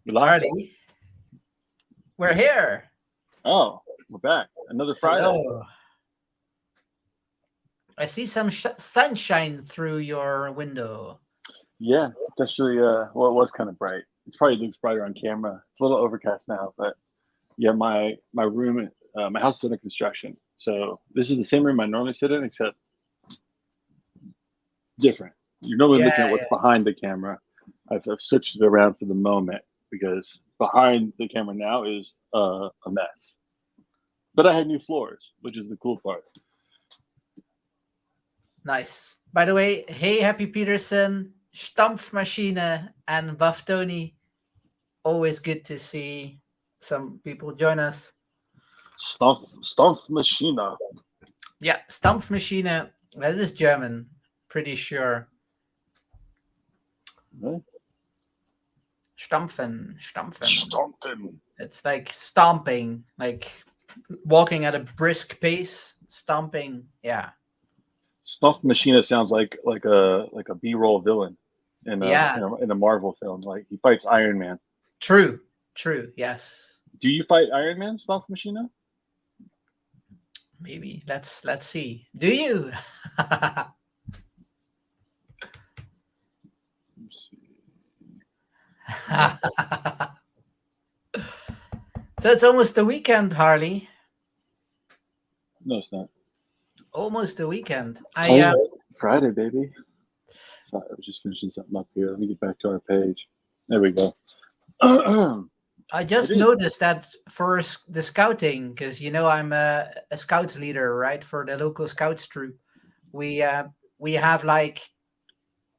Relax. Harley, we're here. Oh, we're back. Another Friday. Hello. I see some sunshine through your window. Yeah, it's actually well, it was kind of bright. It probably looks brighter on camera. It's a little overcast now, but yeah, my room, my house is under construction, so this is the same room I normally sit in, except different. You're normally Yeah, looking at what's behind the camera. I've switched it around for the moment because behind the camera now is a mess. But I had new floors, which is the cool part. nice. By the way, hey, Happy Peterson, Stampfmaschine, and Baftoni. Always good to see some people join us. Stuff machina. Yeah, Stampfmaschine. That is German, pretty sure. Right? Stampfen, Stampfen. Stomping. It's like stomping, like walking at a brisk pace, stomping. Yeah, Stuff machina sounds like a B-roll villain yeah, in a Marvel film. Like he fights Iron Man. true, true. Yes, Do you fight Iron Man, Stuff Machina? maybe. Let's see. Do you? Let's see. So it's almost the weekend, Harley. No, it's not. Almost the weekend. Oh, yeah. Friday, baby. Sorry, I was just finishing something up here. Let me get back to our page. There we go. I It just is. noticed that for the scouting, because I'm a scout leader, right, for the local scouts troop. We uh, we have like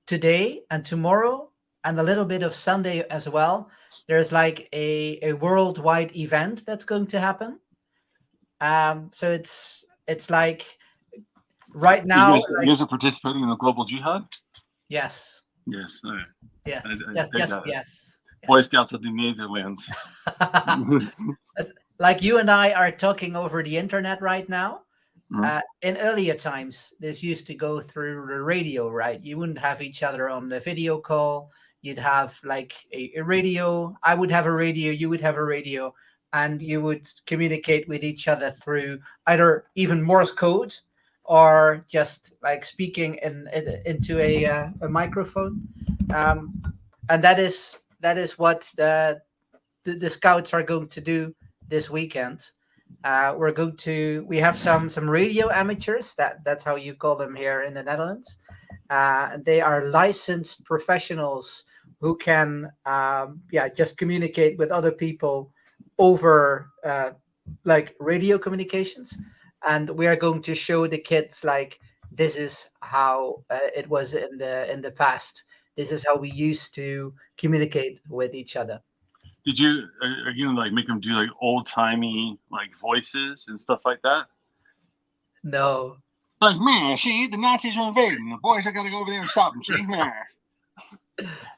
today and tomorrow and a little bit of Sunday as well. There's like a worldwide event that's going to happen. So it's like right You now, guys, you like guys are participating in the global jihad? yes, Yes. All right. yes, I take just that. yes, Boy yes. Scouts of the Netherlands. Like you and I are talking over the internet right now. Mhm. In earlier times, this used to go through the radio, right? You wouldn't have each other on the video call. You'd have like a radio. I would have a radio. You would have a radio, and you would communicate with each other through either even Morse code or just like speaking into a microphone. Um, and that is what the scouts are going to do this weekend. We have some radio amateurs, that's how you call them here in the Netherlands. They are licensed professionals who can just communicate with other people over like radio communications, and we are going to show the kids like this is how it was in the past. This is how we used to communicate with each other. Did you are you gonna like make them do like old timey like voices and stuff like that? No. Like man, see the Nazis are invading. The boys are gonna go over there and stop them. See, man.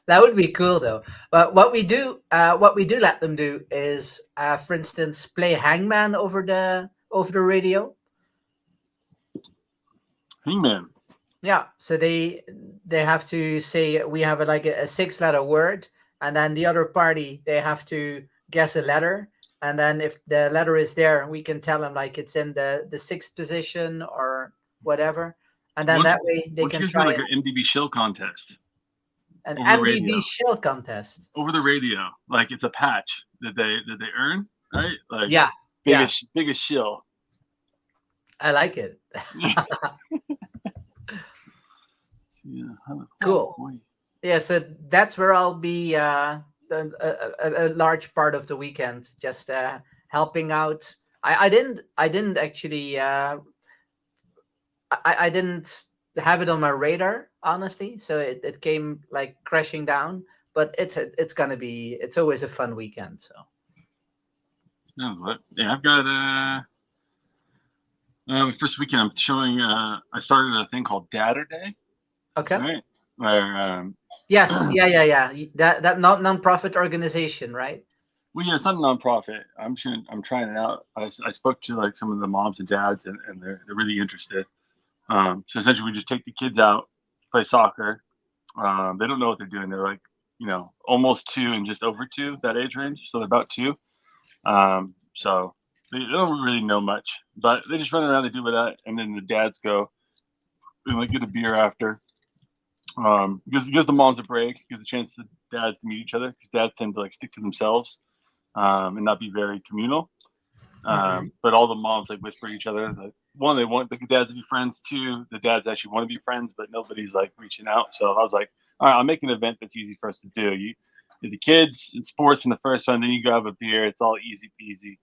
That would be cool though. But what we do let them do is, for instance, play Hangman over the radio. Hangman. Yeah, so they have to say we have like a six-letter word, and then the other party they have to guess a letter, and then if the letter is there, we can tell them like it's in the sixth position or whatever, and then Once that way they once can you guys do try like an MDB shill contest an over the MDB radio. shell contest. Over the radio. Like it's a patch that they earn, right? Like Yeah, yeah, biggest shill. I like it. Yeah, Cool. Yeah, so that's where I'll be a large part of the weekend, just helping out. I didn't actually I didn't have it on my radar honestly, so it came like crashing down. But it's gonna be it's always a fun weekend. So No, but yeah, I've got first weekend. I'm showing. I started a thing called Dadder Day, okay, right? Where yes, yeah. That non-profit organization, right? well, yeah, it's not a nonprofit. I'm trying it out. I spoke to like some of the moms and dads, and they're really interested. So essentially, we just take the kids out, play soccer. They don't know what they're doing. They're like almost 2 and just over 2, that age range. So they're about 2. So they don't really know much, but they just run around, they do with that, and then the dads go and like get a beer after. Because the moms a break, gives a chance to dads to meet each other, because dads tend to like stick to themselves and not be very communal. But all the moms like whisper to each other. Like, one, they want the dads to be friends. 2, the dads actually want to be friends, but nobody's like reaching out. So I was like, all right, I'll make an event that's easy for us to do. The kids and sports in the first one, then you grab a beer. It's all easy peasy.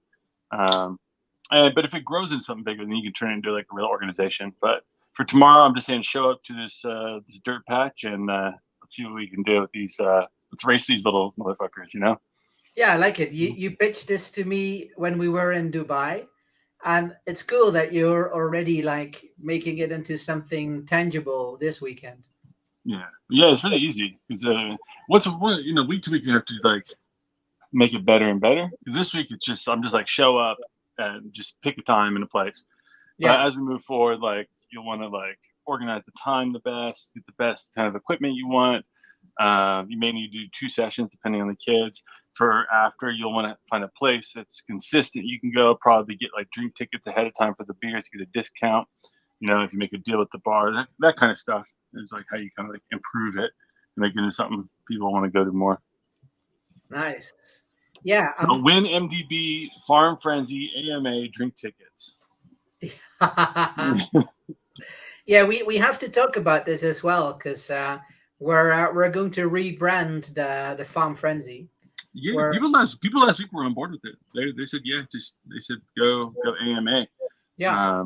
But if it grows into something bigger, then you can turn it into like a real organization. But for tomorrow, I'm just saying show up to this dirt patch and let's see what we can do with these. Let's race these little motherfuckers, Yeah, I like it. You pitched this to me when we were in Dubai, and it's cool that you're already like making it into something tangible this weekend. Yeah, it's really easy because week to week you have to like make it better and better. Because this week I'm just like show up and just pick a time and a place. Yeah. But as we move forward, like you'll want to like organize the time the best, get the best kind of equipment you want. You may need to do 2 sessions depending on the kids. For after, you'll want to find a place that's consistent. You can go probably get like drink tickets ahead of time for the beers, get a discount. If you make a deal at the bar, that kind of stuff is like how you kind of like improve it and make it into something people want to go to more. Nice. Yeah. So Win MDB Farm Frenzy AMA drink tickets. Yeah, we have to talk about this as well because we're going to rebrand the Farm Frenzy. Yeah, people last week were on board with it. They said they said go AMA. Yeah.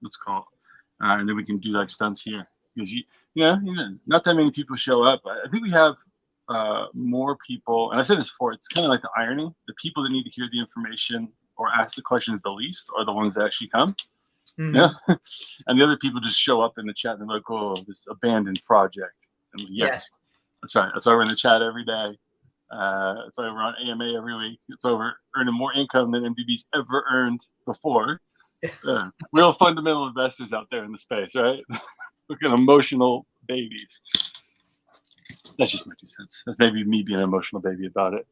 Let's call it, and then we can do like stunts here because not that many people show up. I think we have more people, and I said this before. It's kind of like the irony: the people that need to hear the information or ask the questions the least are the ones that actually come. Yeah, and the other people just show up in the chat and they're like, "Oh, this abandoned project." And yes, that's right. That's why we're in the chat every day. That's why we're on AMA every week. It's over earning more income than MDB's ever earned before. Real fundamental investors out there in the space, right? Looking emotional babies. That's just my 2 cents. That's maybe me being an emotional baby about it.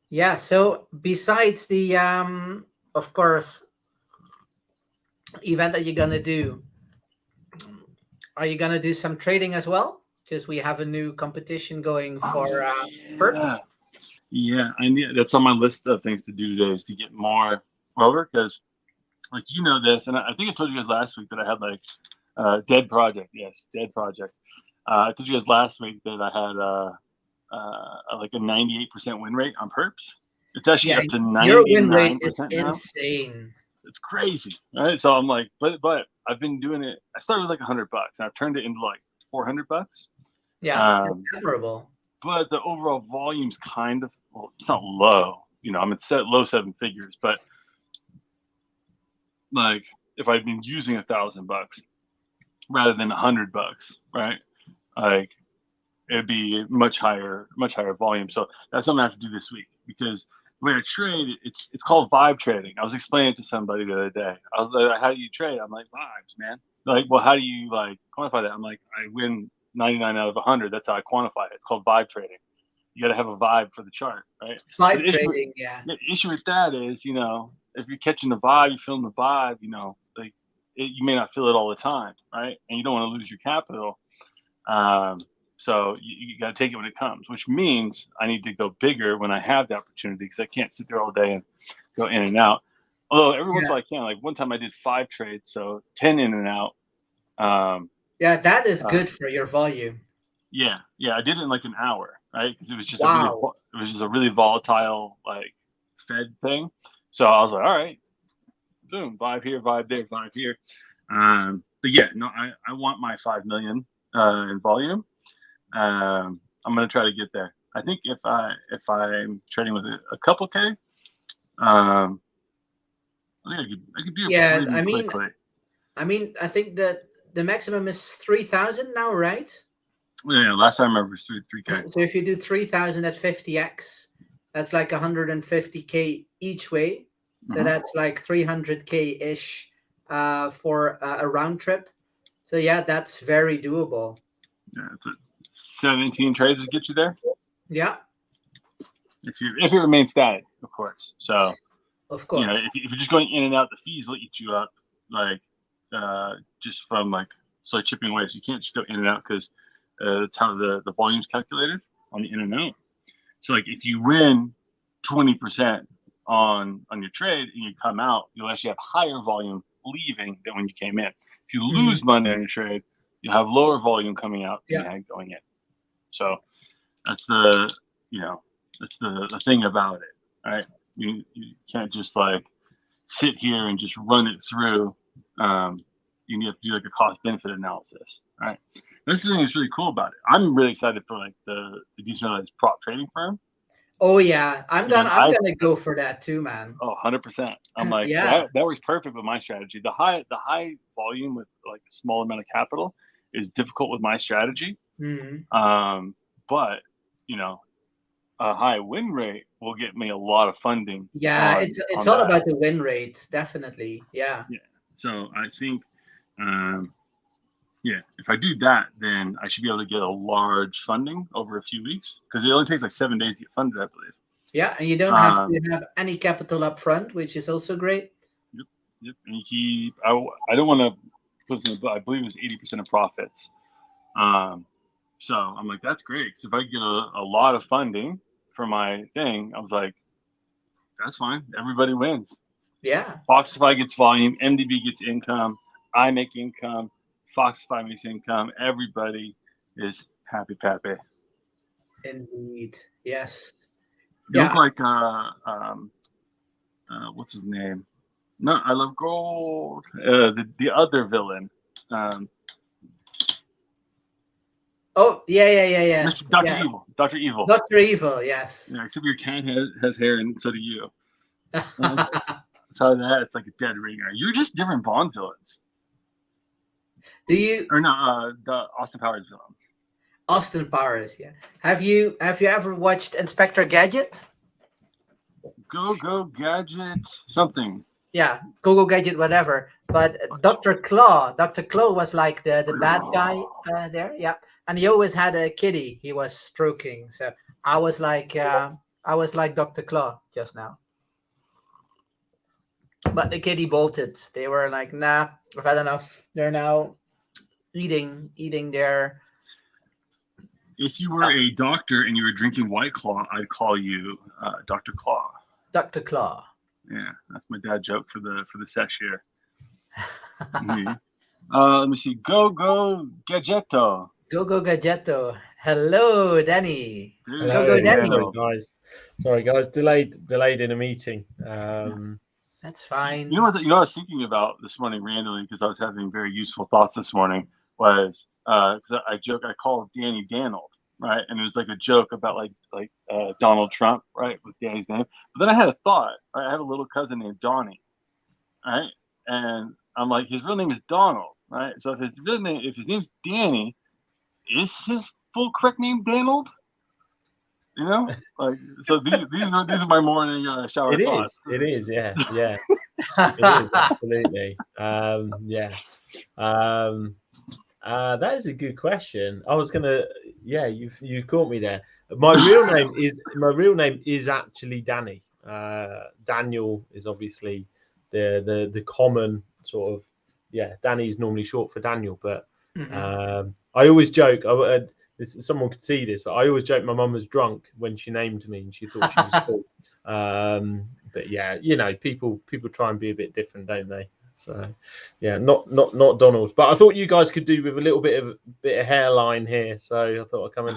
Yeah. So besides the of course, event that you're gonna do, are you gonna do some trading as well? Because we have a new competition going for perps. Yeah, that's on my list of things to do today is to get more over because, like this, and I think I told you guys last week that I had like Dead Project. Yes, Dead Project. I told you guys last week that I had like a 98% win rate on perps. It's actually up to 99%. Your win rate is insane. It's crazy, right? So I'm like, but I've been doing it. I started with like $100, and I've turned it into like $400. Yeah, admirable. But the overall volume's kind of it's not low. I'm at low 7 figures, but like if I'd been using $1,000 rather than $100, right? Like it'd be much higher volume. So that's something I have to do this week because when I trade, it's called vibe trading. I was explaining it to somebody the other day. I was like, how do you trade? I'm like, vibes, man. Like, well, how do you like quantify that? I'm like, I win 99 out of 100. That's how I quantify it. It's called vibe trading. You got to have a vibe for the chart, right? Vibe trading, yeah. The issue with that is, if you're catching the vibe, you're feeling the vibe, like you may not feel it all the time, right? And you don't want to lose your capital. So you got to take it when it comes, which means I need to go bigger when I have the opportunity because I can't sit there all day and go in and out. Although every once in a while I can. Like one time I did 5 trades, so 10 in and out. Yeah, that is good for your volume. Yeah, I did it in like an hour, right? Because it was just a really volatile like Fed thing. So I was like, all right, boom, vibe here, vibe there, vibe here. But yeah, no, I want my 5 million in volume. I'm gonna try to get there. I think if I'm trading with a couple K, I think I could do it. Yeah, I mean, I think that the maximum is 3,000 now, right? Yeah, last time I remember was 3K. So if you do 3,000 at 50x, that's like 150K each way. So that's like 300K ish for a round trip. So yeah, that's very doable. Yeah, it's 17 trades would get you there. Yeah. If you remain static, of course. So, of course, if you're just going in and out, the fees will eat you up, like just from like chipping away. So you can't just go in and out because that's how the volume's calculated on the in and out. So like if you win 20% on your trade and you come out, you'll actually have higher volume leaving than when you came in. If you lose money on your trade, you have lower volume coming out than you had going in. So that's the thing about it, right? You can't just like sit here and just run it through. You need to do like a cost benefit analysis, right? This thing is really cool about it. I'm really excited for like the decentralized prop trading firm. Oh yeah, I'm gonna go for that too, man. Oh, 100%. I'm like, that works perfect with my strategy. The high volume with like a small amount of capital is difficult with my strategy. But a high win rate will get me a lot of funding. Yeah, it's all about the win rates, definitely. Yeah. So I think, if I do that, then I should be able to get a large funding over a few weeks because it only takes like 7 days to get funded, I believe. Yeah, and you don't have to have any capital up front, which is also great. Yep. And I don't want to put this in, but I believe it was 80% of profits. So I'm like, that's great. Because if I get a lot of funding for my thing, I was like, that's fine. Everybody wins. Yeah. Foxify gets volume. MDB gets income. I make income. Foxify makes income. Everybody is happy pappy. Indeed. Yes. You look like what's his name? No, I Love Gold. The other villain. Oh yeah. Mr. Dr. Evil. Dr. Evil. Dr. Evil, yes. Yeah, except your cat has hair, and so do you. So it's like a dead ringer. You're just different Bond villains. Do you? Or no, the Austin Powers villains. Austin Powers, yeah. Have you ever watched Inspector Gadget? Go Gadget something. Yeah, Go Gadget, whatever. But Dr. Claw was like the bad guy there, yeah. And he always had a kitty he was stroking. So I was like Dr. Claw just now. But the kitty bolted. They were like, nah, I've had enough. They're now eating their. If you were a doctor and you were drinking White Claw, I'd call you Dr. Claw. Dr. Claw. Yeah, that's my dad joke for the sesh here. Let me see. Go Gadgetto. Go Gadgetto. Hello, Danny. Hello, go Danny. Sorry, guys. Delayed in a meeting. That's fine. You know what I was thinking about this morning randomly because I was having very useful thoughts this morning was because I called Danny Danold, right? And it was like a joke about like Donald Trump, right, with Danny's name. But then I had a thought. Right? I have a little cousin named Donnie, right? And I'm like, his real name is Donald, right? So if his name's Danny, is his full correct name Danold? You know, like so. These are my morning shower thoughts. It is. Yeah. It is, absolutely. That is a good question. I was gonna. Yeah, you caught me there. My real name is actually Danny. Daniel is obviously the common sort of. Yeah, Danny is normally short for Daniel, but I always joke. Someone could see this, but I always joke my mum was drunk when she named me and she thought she was cool. But yeah, people try and be a bit different, don't they? So yeah, not Donald. But I thought you guys could do with a little bit of hairline here, so I thought I'd come and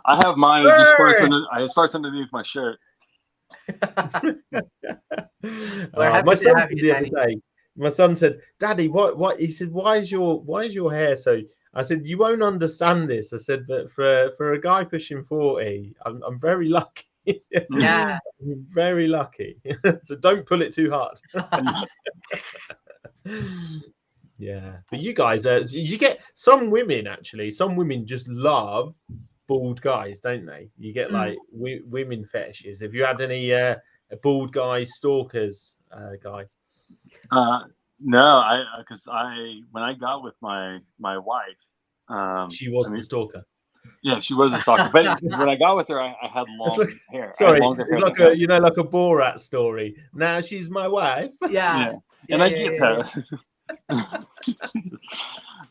I have mine. It starts underneath my shirt. My son said the other day. My son said, "Daddy, what?" He said, "Why is your hair so?" I said, "You won't understand this." I said, "But for a guy pushing 40, I'm very lucky." Yeah, I'm very lucky. So don't pull it too hard. Yeah, but you guys, you get some women just love bald guys, don't they? You get Mm. like women fetishes. Have you had any bald guy stalkers, guys? No, because when I got with my wife, She was I the mean, stalker. yeah, she was a stalker. But when I got with her, I had long like- hair. I had Sorry, longer hair it's like than her. like a Borat story. Now she's my wife. Yeah. And I get that.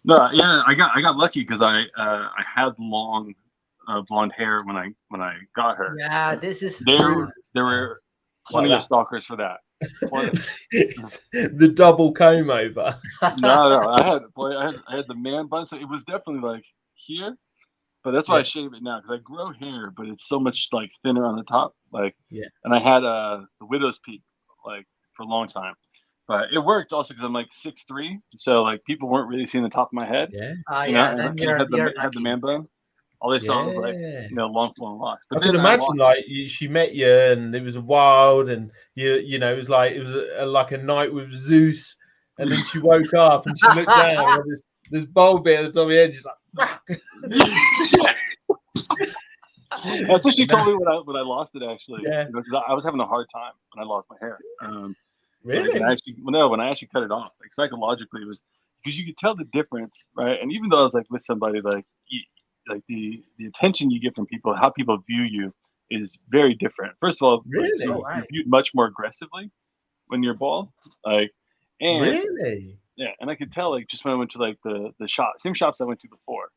No, yeah, I got lucky because I had long blonde hair when I got her. Yeah, this is There true. were plenty Like of stalkers for that. The double comb over. No, I had the man bun, so it was definitely like here, but that's why I Yeah. shave it now because I grow hair, but it's so much like thinner on the top, like Yeah. And I had the widow's peak like for a long time, but it worked also because I'm like 6'3", so like people weren't really seeing the top of my head, Yeah. Yeah, and then I you're had the lucky. man bun. All they saw was like Yeah. long flowing locks. But I could then imagine lost it. like she met you and it was wild and you know it was like like a night with Zeus and then she woke up and she looked down and this bold bit at the top of her head. She's like, fuck. That's what she told me when I lost it actually. Yeah. You know, 'cause I was having a hard time when I lost my hair. Really? When I actually cut it off, like psychologically, it was because you could tell the difference, right? And even though I was like with somebody, like the attention you get from people, how people view you, is very different. First of all, Really? you're Oh, right. viewed much more aggressively when you're bald, and Really? yeah, and I could tell like just when I went to like the same shops I went to before,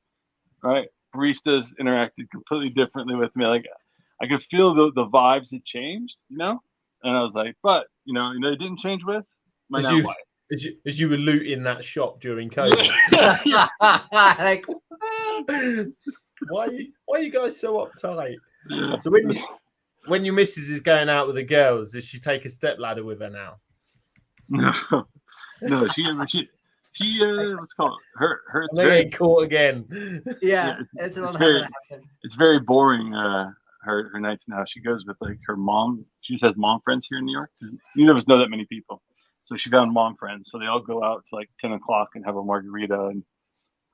right? Baristas interacted completely differently with me. Like I could feel the vibes had changed, and I was like, but it didn't change with my now wife. As you were looting that shop during COVID. Like, why are you guys so uptight? Yeah. So when your missus is going out with the girls, does she take a stepladder with her now? No, she what's called her. It's They very, ain't caught again. yeah, it's it's not very- gonna happen. it's very boring. Her nights now. She goes with like her mom. She just has mom friends here in New York. 'Cause neither of us know that many people, so she found mom friends. So they all go out to like 10 o'clock and have a margarita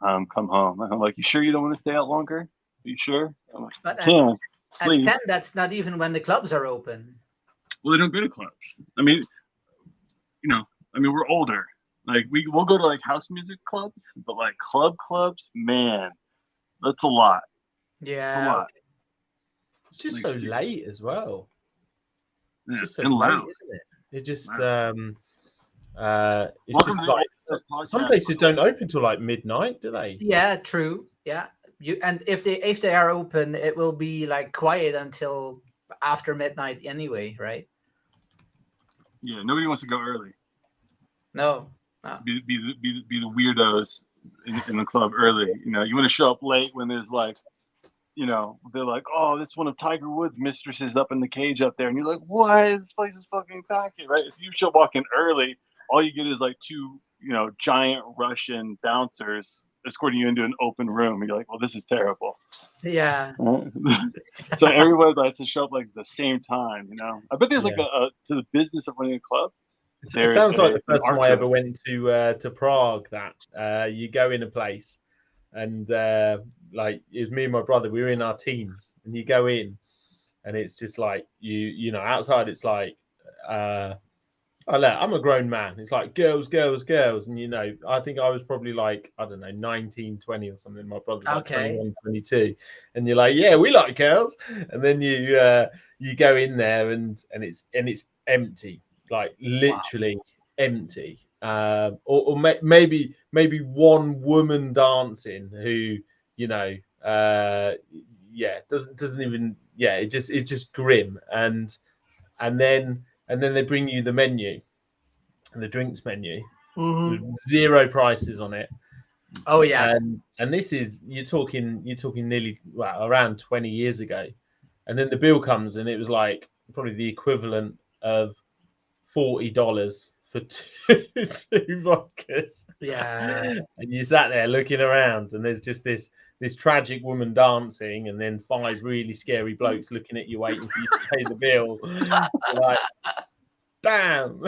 and come home. And I'm like, you sure you don't want to stay out longer? Are you sure? I'm like, But I can. at Please. 10, that's not even when the clubs are open. Well, they don't go to clubs. I mean, we're older. Like we'll go to like house music clubs, but like clubs, man, that's a lot. It's a Yeah. lot. It's just Like, so late as well. It's Yeah, just so and late, loud. isn't it? It just it's Welcome just to like this podcast. some places don't open till like midnight, do they? Yeah, true. Yeah. And if they are open, it will be like quiet until after midnight anyway, right? Yeah, nobody wants to go early. No. Be the weirdos in the club early. You want to show up late when there's like, they're like, oh, that's one of Tiger Woods' mistresses up in the cage up there, and you're like, what? This place is fucking packed, right? If you show walking early, all you get is like two, giant Russian bouncers escorting you into an open room, and you're like, well, this is terrible. Yeah. So everyone likes to show up like the same time. I bet there's like Yeah. a to the business of running a club. It sounds like the first time I art ever went to Prague. That you go in a place, and like it was me and my brother. We were in our teens, and you go in, and it's just like you know outside. It's like I'm a grown man. It's like girls, and I think I was probably like I don't know 19, 20 or something. My brother's like Okay. 21, 22, and you're like, yeah, we like girls, and then you go in there and it's empty. Like literally empty, or maybe one woman dancing who doesn't even it's just grim and then they bring you the menu, the drinks menu, Mhm. zero prices on it. Oh yes. And this is you're talking nearly around 20 years ago, and then the bill comes and it was like probably the equivalent of $40 for two vodkas. Yeah. And you sat there looking around, and there's just this tragic woman dancing, and then 5 really scary blokes looking at you, waiting for you to pay the bill. Like, bam.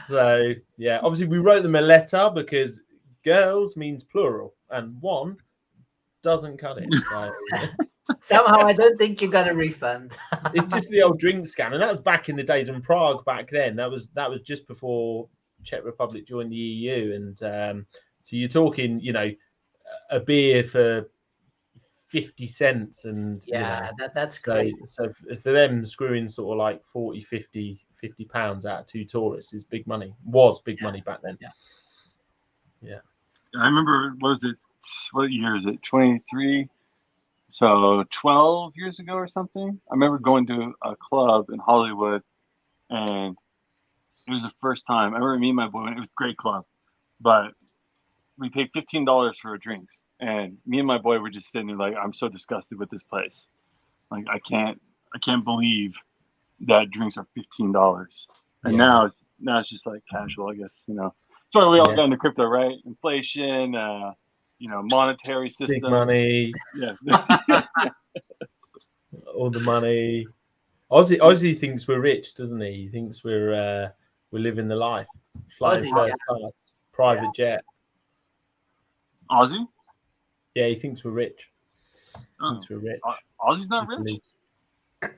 So yeah, obviously we wrote them a letter because girls means plural, and one doesn't cut it. So Somehow, I don't think you got a refund. it's just the old drink scam, and that was back in the days in Prague. Back then, that was just before Czech Republic joined the EU, and so you're talking, a beer for 50 cents, and Yeah, that's so great. so for them, screwing sort of like 40, 50 pounds out of 2 tourists is big money. Was big money back then. Yeah. I remember, what year is it? 23. So 12 years ago or something. I remember going to a club in Hollywood, and it was the first time. I remember me and my boy. It was a great club, but we paid $15 for a drink, and me and my boy were just sitting there like, I'm so disgusted with this place. Like, I can't believe that drinks are $15. And now it's just like casual, I guess. So we all got into crypto, right? Inflation, monetary system, Big money. Yeah. All the money. Ozzy thinks we're rich, doesn't he? He thinks we're living the life, flying Ozzy, first class, private jet. Ozzy? Yeah, he thinks we're rich. Oh. Thinks we're rich. Ozzy's not rich.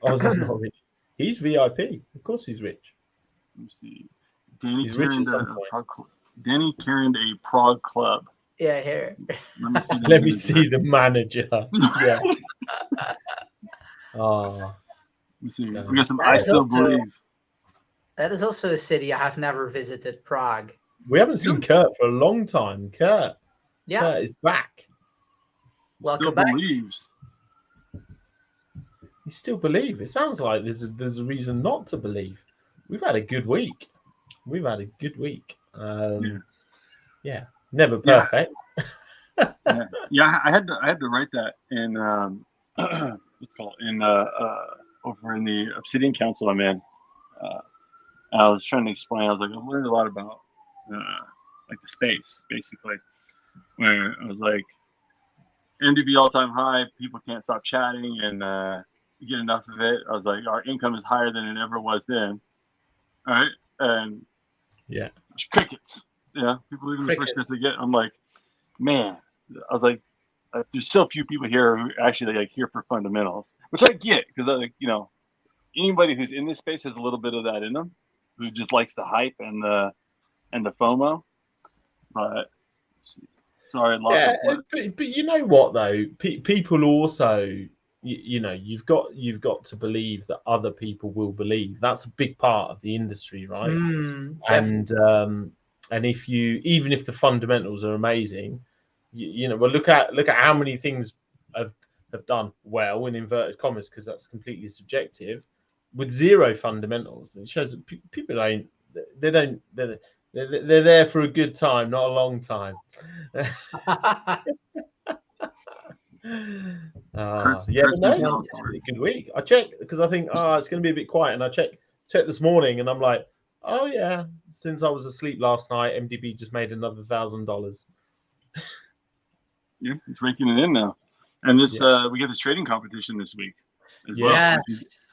Ozzy's not rich. He's VIP. Of course, he's rich. Let me see. Danny He's rich at some Danny carried a Prague club. Yeah, here. Let me see the manager. Yeah. Oh. Let me see. We got some. I still believe. That is also a city I have never visited, Prague. We haven't seen Kurt for a long time. Kurt is back. Welcome back. Believes. You still believe? It sounds like there's a reason not to believe. We've had a good week. Yeah, never perfect. Yeah, I had to write that in what's called in over in the Obsidian Council I'm in. I was trying to explain. I was like, I've learned a lot about like the space, basically, where I was like, MDB all-time high. People can't stop chatting, and you get enough of it. I was like, our income is higher than it ever was then. All right, and it's crickets. Yeah, people leaving the first chance they get. I'm like, man. I was like, there's still a few people here who actually like here for fundamentals, which I get because I like anybody who's in this space has a little bit of that in them, who just likes the hype and the FOMO. But sorry, but you know what though, people also, you've got to believe that other people will believe. That's a big part of the industry, right? And if even if the fundamentals are amazing, well, look at how many things have done well in inverted commas, because that's completely subjective, with zero fundamentals. It shows that people they're there for a good time, not a long time. It's a really good week. I checked because I think it's going to be a bit quiet, and I checked this morning, and I'm like, oh yeah, since I was asleep last night, MDB just made another $1,000. Yeah, it's raking it in now, and this we get this trading competition this week as well.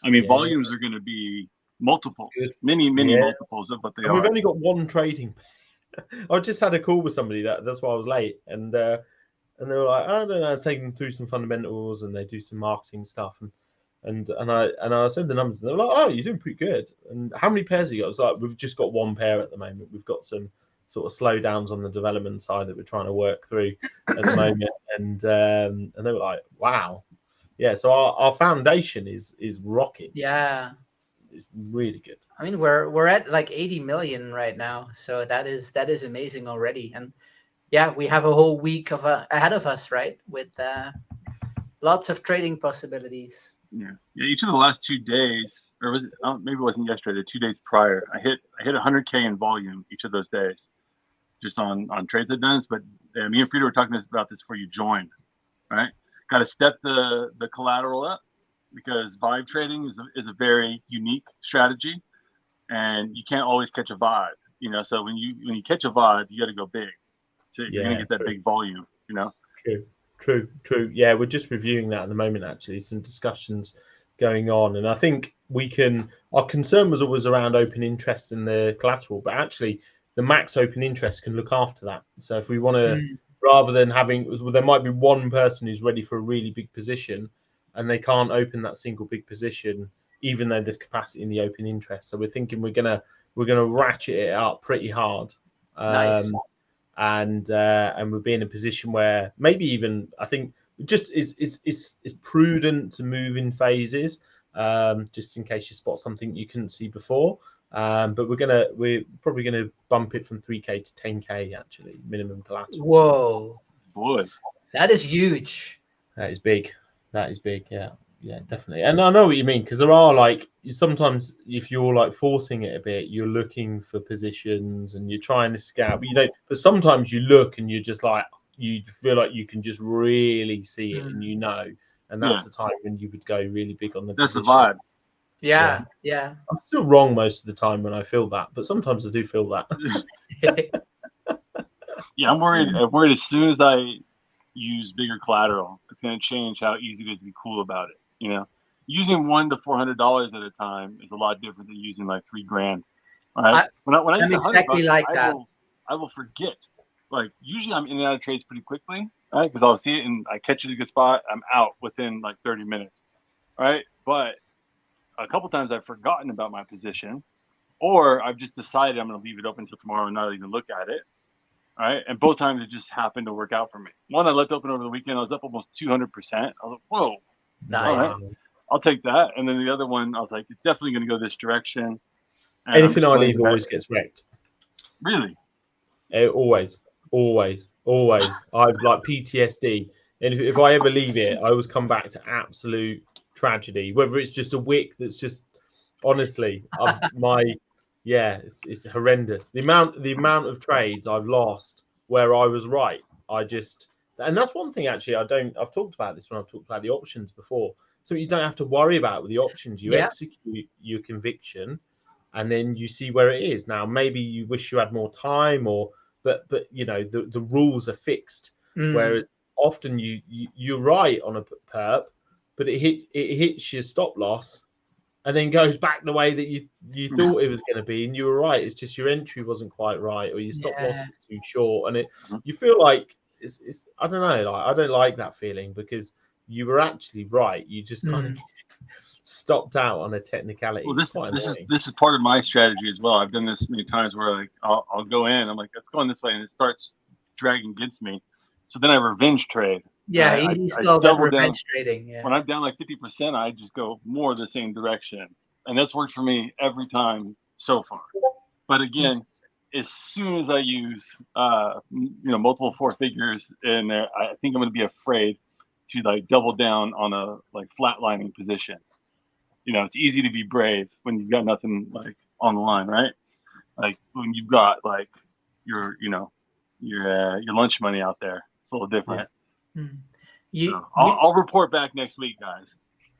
I mean, volumes are going to be multiple, many multiples of what they are. We've only got one trading. I just had a call with somebody that's why I was late, and they were like, I don't know, taking them through some fundamentals, and they do some marketing stuff, and I said the numbers, and they were like, oh, you're doing pretty good. And how many pairs have you got? I was like, we've just got one pair at the moment. We've got some sort of slowdowns on the development side that we're trying to work through at the moment, and they were like, wow, yeah. So our foundation is rocking. Yeah, it's really good. I mean, we're at like 80 million right now, so that is amazing already. And yeah, we have a whole week ahead of us, right? With lots of trading possibilities. Yeah. Each of the last 2 days, or was it, maybe it wasn't yesterday, 2 days prior, I hit 100K in volume each of those days, just on trades I've done. But me and Frida were talking about this before you joined, right? Got to step the collateral up, because vibe trading is a very unique strategy, and you can't always catch a vibe. So when you catch a vibe, you got to go big. So you're gonna get that big volume. True. Yeah, we're just reviewing that at the moment. Actually, some discussions going on, and I think our concern was always around open interest in the collateral, but actually the max open interest can look after that. So if we want to rather than having, well, there might be one person who's ready for a really big position and they can't open that single big position, even though there's capacity in the open interest. So we're thinking we're gonna ratchet it up pretty hard. Nice. And we'll be in a position where maybe even, I think, just is prudent to move in phases, just in case you spot something you couldn't see before. But we're probably gonna bump it from 3K to 10K actually, minimum collateral. Whoa, Boy, that is huge. That is big. Yeah, definitely. And I know what you mean, because there are, like, sometimes if you're like forcing it a bit, you're looking for positions and you're trying to scout, but you don't. But sometimes you look and you're just like, you feel like you can just really see it, and and that's the time when you would go really big on the. That's position. the vibe. Yeah. I'm still wrong most of the time when I feel that, but sometimes I do feel that. Yeah, I'm worried. I'm worried as soon as I use bigger collateral, it's going to change how easy it is to be cool about it. You know, using $100 to $400 at a time is a lot different than using like $3,000. Right? When I I'm use exactly $100, like that. I will forget. Like usually I'm in and out of trades pretty quickly, right? Because I'll see it and I catch it at a good spot. I'm out within like 30 minutes, right? But a couple times I've forgotten about my position, or I've just decided I'm going to leave it open until tomorrow and not even look at it. Right. And both times it just happened to work out for me. One I left open over the weekend. I was up almost 200%. I was like, whoa, Nice. all right, I'll take that. And then the other one, I was like, it's definitely going to go this direction. And Anything I leave always gets wrecked. Really? Always. I've like PTSD. And if I ever leave it, I always come back to absolute tragedy. Whether it's just a wick that's just, honestly, it's horrendous. The amount of trades I've lost where I was right. And that's one thing actually I've talked about this when I've talked about the options before. So you don't have to worry about with the options. You execute your conviction and then you see where it is. Now maybe you wish you had more time, but you know the rules are fixed. Whereas often you're right on a perp, but it hits your stop loss and then goes back the way that you thought it was going to be, and you were right. It's just your entry wasn't quite right, or your stop loss was too short, and you feel like it's I don't know, like I don't like that feeling because you were actually right. You just kind of stopped out on a technicality. Well, this is part of my strategy as well. I've done this many times where like I'll go in, I'm like, it's going this way, and it starts dragging against me. So then I revenge trade. Yeah, he's still got revenge trading. Yeah. When I'm down like 50%, I just go more the same direction, and that's worked for me every time so far. But again, as soon as I use multiple four figures in there, I think I'm going to be afraid to like double down on a like flatlining position. You know, it's easy to be brave when you've got nothing like on the line, right? Like when you've got like your lunch money out there, it's a little different. Yeah. I'll report back next week, guys.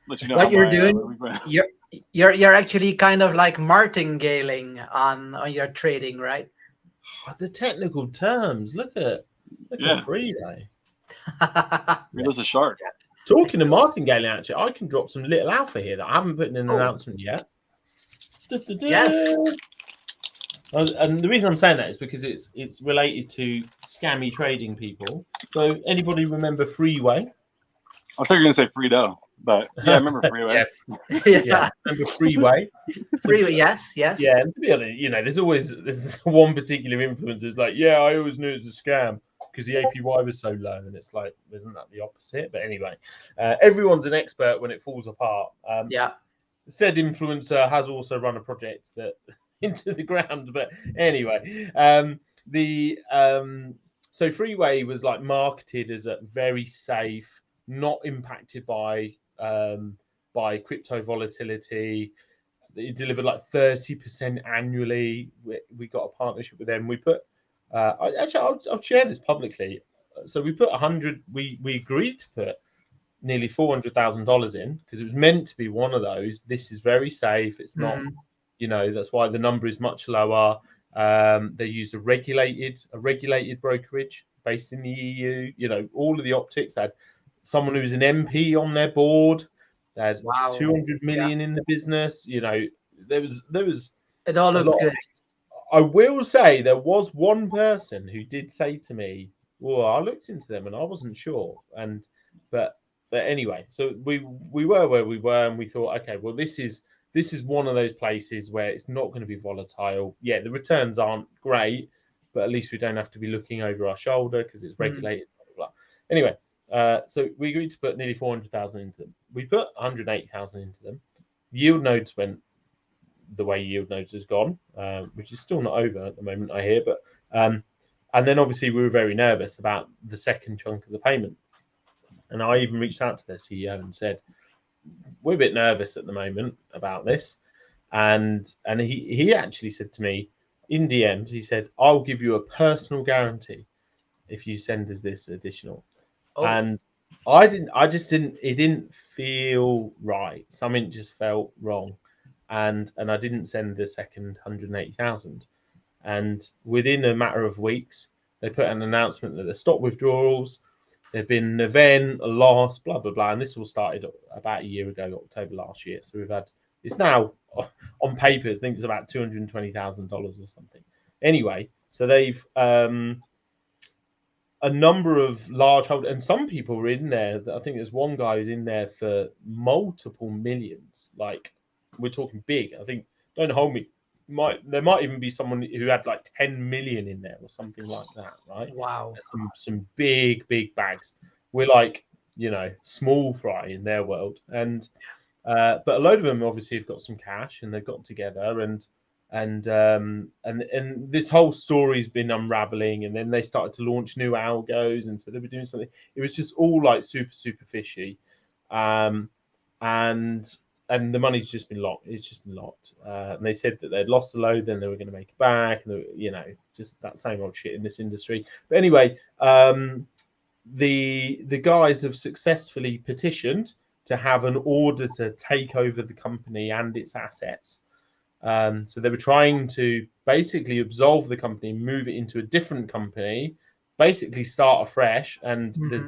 Let you know what you're doing. You're actually kind of like martingaling on your trading, right? The technical terms. Look at Freeway. There's a shark. Talking of martingale, actually, I can drop some little alpha here that I haven't put in an announcement yet. Yes. And the reason I'm saying that is because it's related to scammy trading people. So anybody remember Freeway? I thought you were going to say Frito, but yeah, I remember Freeway. Yeah, remember Freeway? Freeway, yes. Yeah, and to be honest, there's one particular influencer who's like, yeah, I always knew it was a scam because the APY was so low, and it's like, isn't that the opposite? But anyway, everyone's an expert when it falls apart. Said influencer has also run a project that into the ground, but anyway, so Freeway was like marketed as a very safe, not impacted by crypto volatility. It delivered like 30% annually. We got a partnership with them. We put I'll share this publicly. So we put 100. We agreed to put nearly $400,000 in because it was meant to be one of those. This is very safe. It's not. That's why the number is much lower. They use a regulated brokerage based in the EU. All of the optics had someone who was an MP on their board. They had 200 million in the business. There was. It all looked good. I will say there was one person who did say to me, well, I looked into them and I wasn't sure. But anyway, so we were where we were, and we thought, okay, well, this is one of those places where it's not going to be volatile. Yeah, the returns aren't great, but at least we don't have to be looking over our shoulder because it's regulated. Blah, blah, blah. Anyway, so we agreed to put nearly 400,000 into them. We put 180,000 into them. Yield nodes went the way yield nodes has gone, which is still not over at the moment, I hear. But and then obviously we were very nervous about the second chunk of the payment. And I even reached out to their CEO and said, we're a bit nervous at the moment about this. And he actually said to me in DMs, he said, I'll give you a personal guarantee if you send us this additional. Oh. And it didn't feel right. Something just felt wrong. And I didn't send the second 180,000. And within a matter of weeks, they put an announcement that they stopped withdrawals. There'd been an event, a loss, blah, blah, blah. And this all started about a year ago, October last year. So it's now on paper, I think it's about $220,000 or something. Anyway, so they've a number of large holders, and some people were in there. I think there's one guy who's in there for multiple millions. Like, we're talking big. I think, don't hold me, there might even be someone who had like 10 million in there or something like that, right? Wow. Some big bags. We're like, small fry in their world. And but a load of them obviously have got some cash and they've got together and this whole story's been unraveling, and then they started to launch new algos, and so they were doing something. It was just all like super fishy, and the money's just been locked. It's just been locked. And they said that they'd lost a load, then they were going to make it back, and just that same old shit in this industry. But anyway, the guys have successfully petitioned to have an auditor take over the company and its assets. So they were trying to basically absolve the company, move it into a different company, basically start afresh. And there's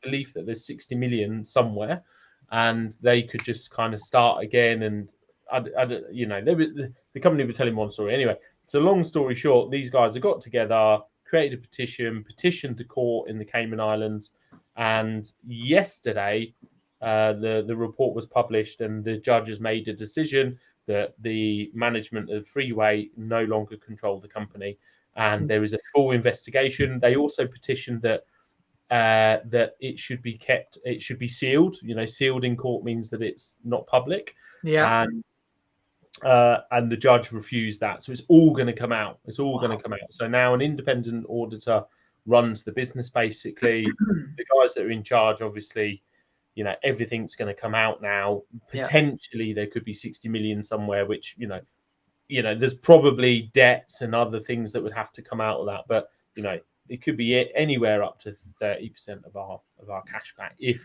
belief that there's 60 million somewhere, and they could just kind of start again. And the company were telling one story anyway. So long story short, these guys have got together, created a petitioned the court in the Cayman Islands, and yesterday the report was published, and the judge has made a decision that the management of Freeway no longer control the company, and there is a full investigation. They also petitioned that it should be kept, it should be sealed. Sealed in court means that it's not public. Yeah. And the judge refused that. So it's all going to come out. It's all going to come out. So now an independent auditor runs the business, basically. The guys that are in charge, obviously, everything's going to come out now. Potentially there could be 60 million somewhere, which, there's probably debts and other things that would have to come out of that. But, it could be anywhere up to 30% of our cash back. If,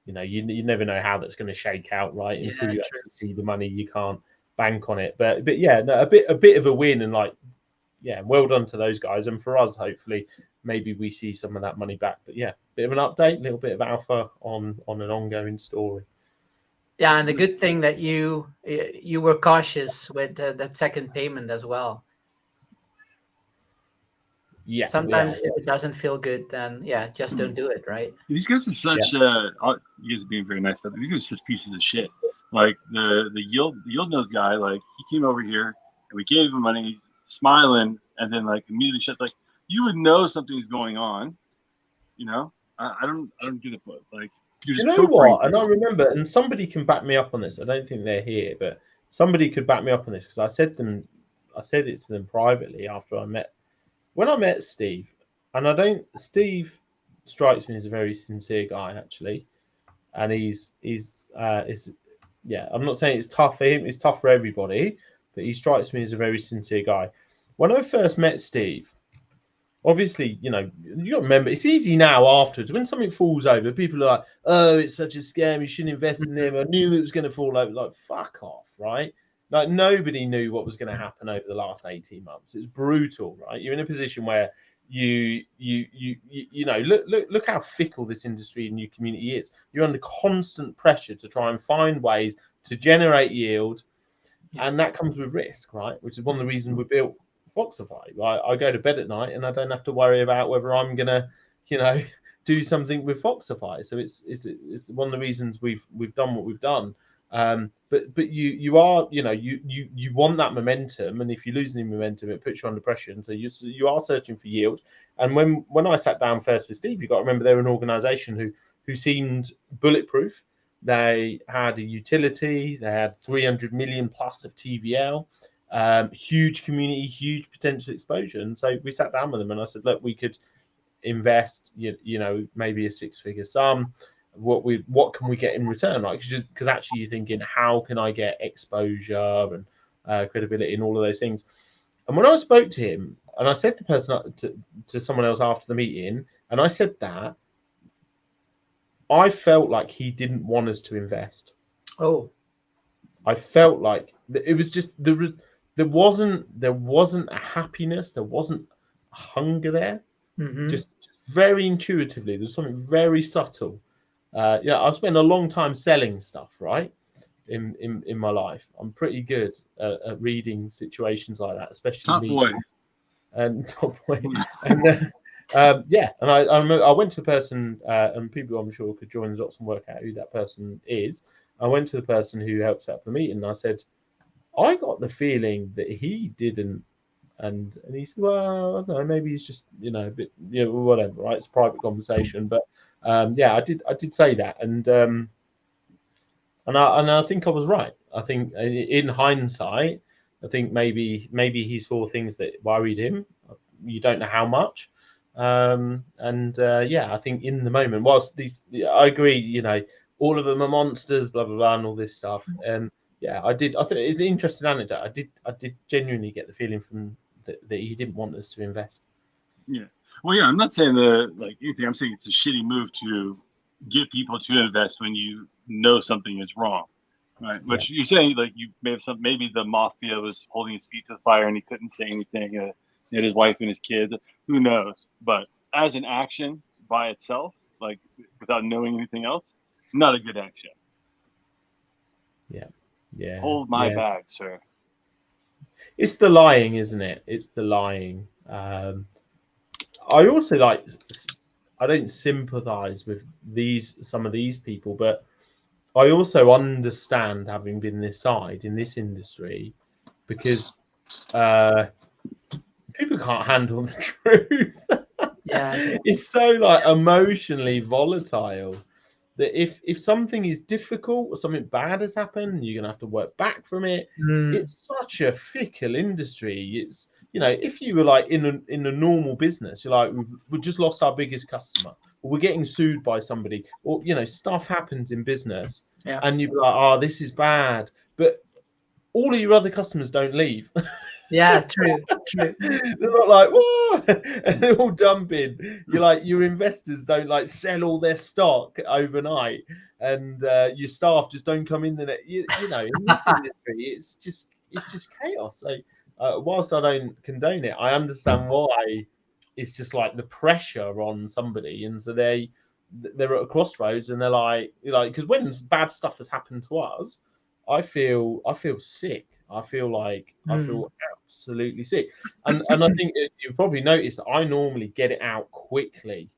you never know how that's going to shake out, right? Until you actually see the money, you can't bank on it. But yeah, no, a bit of a win, and well done to those guys. And for us, hopefully, maybe we see some of that money back. But yeah, bit of an update, a little bit of alpha on an ongoing story. Yeah, and the good thing that you were cautious with that second payment as well. Yeah. Sometimes if it doesn't feel good, then just don't do it, right? These guys are such. You guys are being very nice, but these guys are such pieces of shit. Like the yield nodes guy, like he came over here and we gave him money, smiling, and then like immediately shut. Like you would know something's going on, I don't get it, but like you know what? And I remember, and somebody can back me up on this. I don't think they're here, but somebody could back me up on this, because I said it to them privately after when I met Steve, and Steve strikes me as a very sincere guy, actually, and I'm not saying it's tough for him, it's tough for everybody, but he strikes me as a very sincere guy. When I first met Steve, obviously, you got to remember, it's easy now afterwards. When something falls over, people are like, oh, it's such a scam, you shouldn't invest in them. I knew it was going to fall over. Like, fuck off, right? Like, nobody knew what was going to happen over the last 18 months. It's brutal, right? You're in a position where you look how fickle this industry and new community is. You're under constant pressure to try and find ways to generate yield, and that comes with risk, right? Which is one of the reasons we built Foxify. Right? I go to bed at night and I don't have to worry about whether I'm gonna do something with Foxify. So it's one of the reasons we've done what we've done. But you want that momentum, and if you lose any momentum, it puts you under pressure. And so you are searching for yield. And when I sat down first with Steve, you got to remember they're an organisation who seemed bulletproof. They had a utility. They had 300 million plus of TVL, huge community, huge potential exposure. And so we sat down with them, and I said, look, we could invest, maybe a 6-figure sum. What can we get in return? Like, because actually you're thinking, how can I get exposure and credibility and all of those things? And when I spoke to him, and I said the person to someone else after the meeting, and I said that I felt like he didn't want us to invest. Oh, I felt like it was just there wasn't a happiness, there wasn't a hunger there. mm-hmm. Just very intuitively, there's something very subtle. I've spent a long time selling stuff, right? In my life, I'm pretty good at reading situations like that, especially Top boy. And top boy. And and I went to the person, and people I'm sure could join the dots and work out who that person is. I went to the person who helped set up the meeting, and I said, I got the feeling that he didn't. And he said, well, I don't know, maybe he's just, a bit, whatever, right? It's a private conversation. But I did say that. And I think I was right. I think in hindsight, I think maybe he saw things that worried him. You don't know how much. I think in the moment, whilst I agree, all of them are monsters, blah, blah, blah, and all this stuff. I think it's an interesting anecdote. I did genuinely get the feeling from that he didn't want us to invest. Yeah. Well, yeah, I'm not saying anything. I'm saying it's a shitty move to get people to invest when you know something is wrong, right? Which you're saying, you may have maybe the mafia was holding his feet to the fire and he couldn't say anything. He had his wife and his kids. Who knows? But as an action by itself, without knowing anything else, not a good action. Yeah. Hold my bag, sir. It's the lying, isn't it? It's the lying. I also I don't sympathize with some of these people, but I also understand, having been this side in this industry, because people can't handle the truth. Yeah. It's so emotionally volatile that if something is difficult or something bad has happened, you're gonna have to work back from it. It's such a fickle industry. It's if you were in a normal business, you're like, we've just lost our biggest customer, or we're getting sued by somebody, or stuff happens in business, and you'd be like, oh, this is bad, but all of your other customers don't leave. Yeah, true. They're not like, whoa, and they're all dumping. You're your investors don't sell all their stock overnight, and your staff just don't come in the net. In this industry, it's just chaos. So whilst I don't condone it, I understand why it's just the pressure on somebody, and so they're at a crossroads, and they're because when bad stuff has happened to us, I feel sick. I feel absolutely sick, and I think you probably noticed that I normally get it out quickly,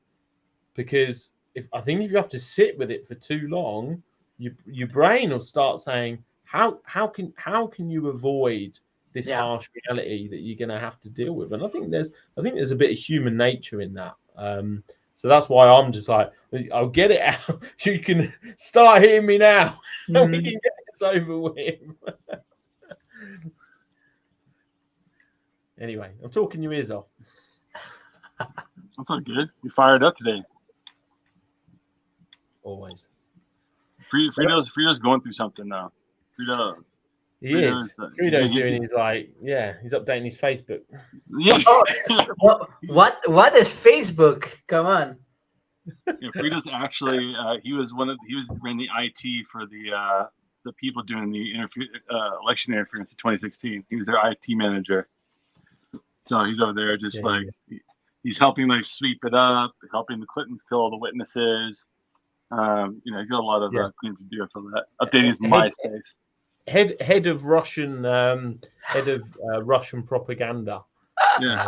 because if you have to sit with it for too long, your brain will start saying, how can you avoid this harsh reality that you're going to have to deal with? And I think there's a bit of human nature in that. So that's why I'm just I'll get it out. You can start hitting me now, and we can get this over with. Anyway, I'm talking your ears off. That's not good. You fired up today. Always. Frito's going through something now. Frito. He is. Frito's doing. He's updating his Facebook. Yeah. What is Facebook? Come on. Yeah, Frito's actually he was running the IT for the people doing the election interference in 2016. He was their IT manager. So he's over there just he's helping sweep it up, helping the Clintons kill all the witnesses. He's got a lot of cleaning to do for that. Updating his MySpace. Head of Russian Russian propaganda. Yeah.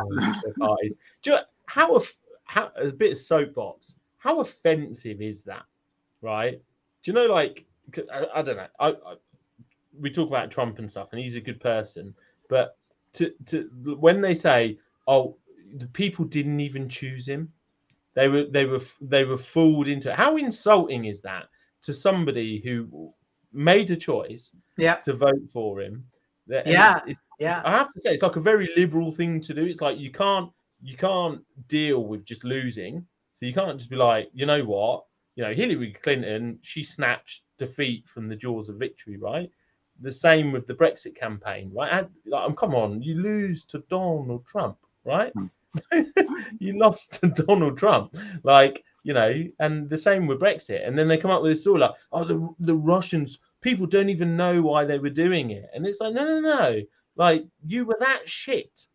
Parties. Do you know, how a bit of soapbox. How offensive is that, right? Do you know, like, I don't know. We talk about Trump and stuff, and he's a good person, but to when they say, "Oh, the people didn't even choose him," they were fooled into it. How insulting is that to somebody who made a choice Yeah. to vote for him? And Yeah. I have to say, it's like a very liberal thing to do. It's like you can't deal with just losing, so you can't just be like, you know what, Hillary Clinton, she snatched defeat from the jaws of victory, right? The same with the Brexit campaign, right? Come on, you lose to Donald Trump, right? You lost to Donald Trump, and the same with Brexit. And then they come up with this story like, oh, the Russians, people don't even know why they were doing it. And it's like, no. Like, you were that shit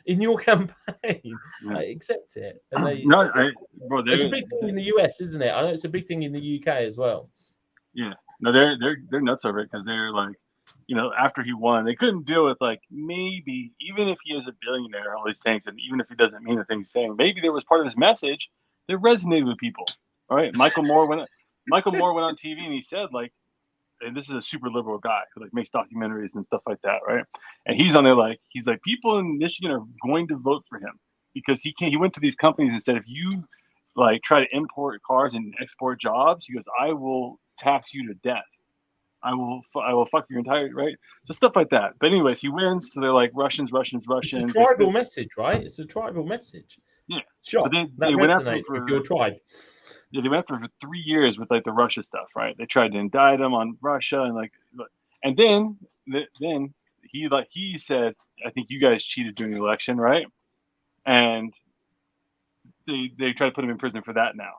in your campaign. Yeah. Accept it. And it's a big thing in the US, isn't it? I know it's a big thing in the UK as well. Yeah. No, they're nuts over it because they're like, after he won, they couldn't deal with, like, maybe even if he is a billionaire, all these things, and even if he doesn't mean the thing he's saying, maybe there was part of his message that resonated with people. All right, Michael Moore went on TV and he said, like, and this is a super liberal guy who, like, makes documentaries and stuff like that, right? And he's on there he's like, people in Michigan are going to vote for him because he went to these companies and said, if you, like, try to import cars and export jobs, he goes, I will tax you to death. I will fuck your entire, right? So stuff like that. But anyways, he wins. So they're like, Russians. It's a tribal message, right? It's a tribal message. Yeah. Sure. But that resonates with your tribe. Yeah, they went after him for 3 years with, like, the Russia stuff, right? They tried to indict him on Russia and then he said, I think you guys cheated during the election, right? And they try to put him in prison for that now.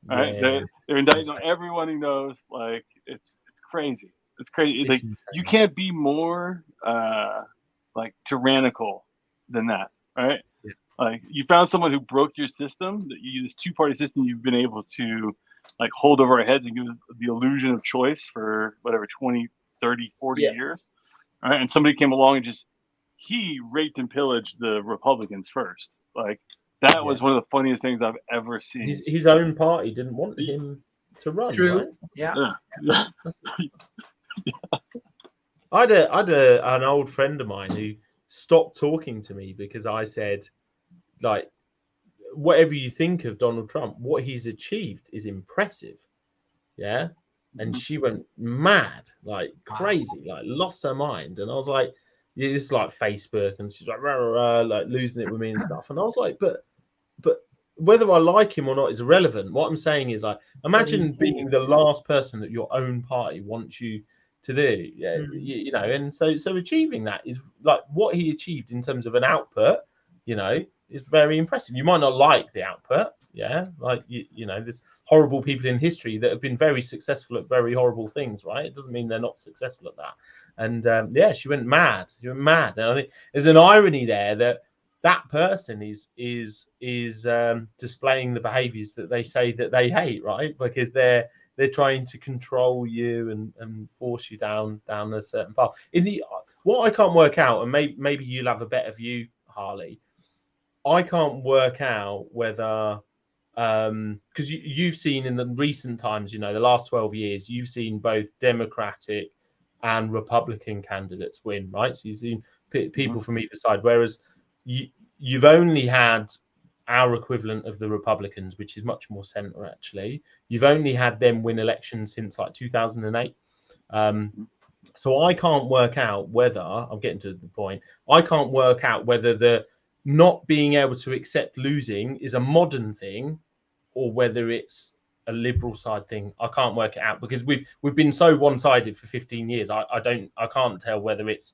All right, they're indicting everyone he knows. Like, it's crazy. It's crazy. Like, you can't be more like tyrannical than that, right? Yeah. Like, you found someone who broke your system, this two-party system you've been able to, like, hold over our heads and give the illusion of choice for whatever 20, 30, 40 years. All right, and somebody came along and he raped and pillaged the Republicans first. Like, that was one of the funniest things I've ever seen. His own party didn't want him to run. True. Right? Yeah. I had an old friend of mine who stopped talking to me because I said, like, whatever you think of Donald Trump, what he's achieved is impressive. Yeah. And she went mad, like crazy, like lost her mind. And I was like, it's like Facebook, and she's like, rah, rah, rah, like losing it with me and stuff. And I was like, but whether I like him or not is irrelevant. What I'm saying is, like, imagine being the last person that your own party wants you to do. Yeah, and so achieving that is, like, what he achieved in terms of an output, is very impressive. You might not like the output, like, there's horrible people in history that have been very successful at very horrible things, right? It doesn't mean they're not successful at that. And she went mad. And I think there's an irony there that person is displaying the behaviors that they say that they hate, right? Because they're trying to control you and force you down a certain path. What I can't work out, and maybe you'll have a better view, Harley, I can't work out whether, because you've seen in the recent times, the last 12 years, you've seen both Democratic and Republican candidates win, right? So you've seen people from either side, whereas you've only had our equivalent of the Republicans, which is much more center, actually. You've only had them win elections since, like, 2008. So I can't work out whether, I'm getting to the point, I can't work out whether the not being able to accept losing is a modern thing or whether it's a liberal side thing. I can't work it out because we've been so one-sided for 15 years. I can't tell whether it's,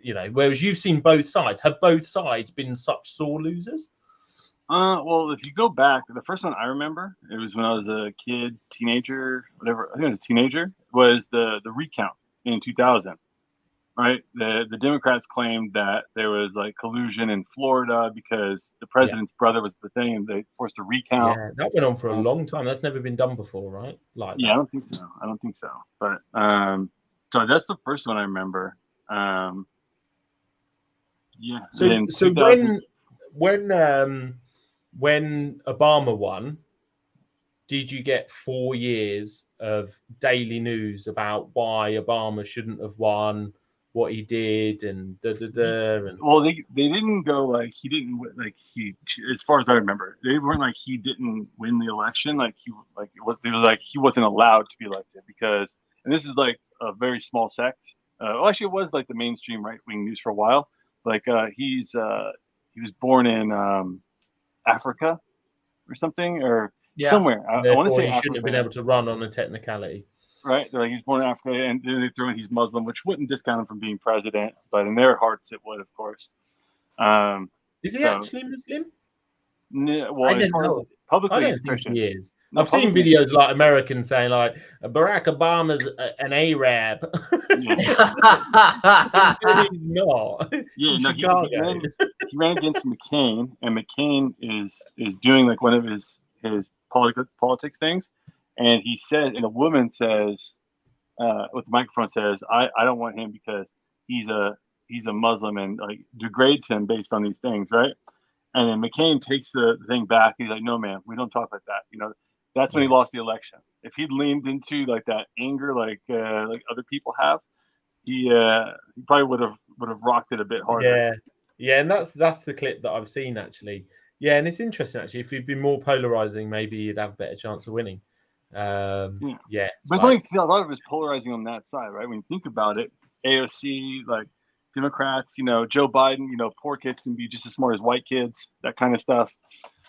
whereas you've seen both sides. Have both sides been such sore losers? Well, if you go back, the first one I remember, it was when I was a kid, teenager, whatever. I think I was a teenager. Was the recount in 2000, right? The Democrats claimed that there was, like, collusion in Florida because the president's brother was the thing, and they forced a recount. Yeah, that went on for a long time. That's never been done before, right? Like, I don't think so. But so that's the first one I remember. So when when Obama won, did you get 4 years of daily news about why Obama shouldn't have won, what he did, and and Well, they didn't go like he didn't like he, as far as I remember, they weren't like he didn't win the election. Like he like it was like he wasn't allowed to be elected because, and this is like a very small sect. Well, actually, it was like the mainstream right wing news for a while. Like he was born in Africa or something or somewhere. I want to say he Africa. shouldn't have been able to run on a technicality. Right, they're like he's born in Africa, and then they throw in he's Muslim, which wouldn't discount him from being president, but in their hearts it would, of course. Is he actually Muslim? Well, I didn't know. Publicly, I don't he's think Christian. he is. No, I've seen videos like Americans saying like Barack Obama's an Arab. Yeah. He's not. Yeah, no, Chicago. he ran against McCain, and McCain is doing like one of his politics things, and he says, and a woman says, with the microphone says, I don't want him because he's a Muslim and like degrades him based on these things, right? And then McCain takes the thing back. He's like, no, man, we don't talk like that. You know, that's when he lost the election. If he'd leaned into like that anger, like other people have, he probably would have rocked it a bit harder. Yeah, and that's the clip that I've seen actually. Yeah, and it's interesting actually. If he'd been more polarizing, maybe you'd have a better chance of winning. Yeah, but it's like a lot of it's polarizing on that side, right? When you think about it, AOC, like Democrats, you know, Joe Biden, you know, poor kids can be just as smart as white kids, that kind of stuff.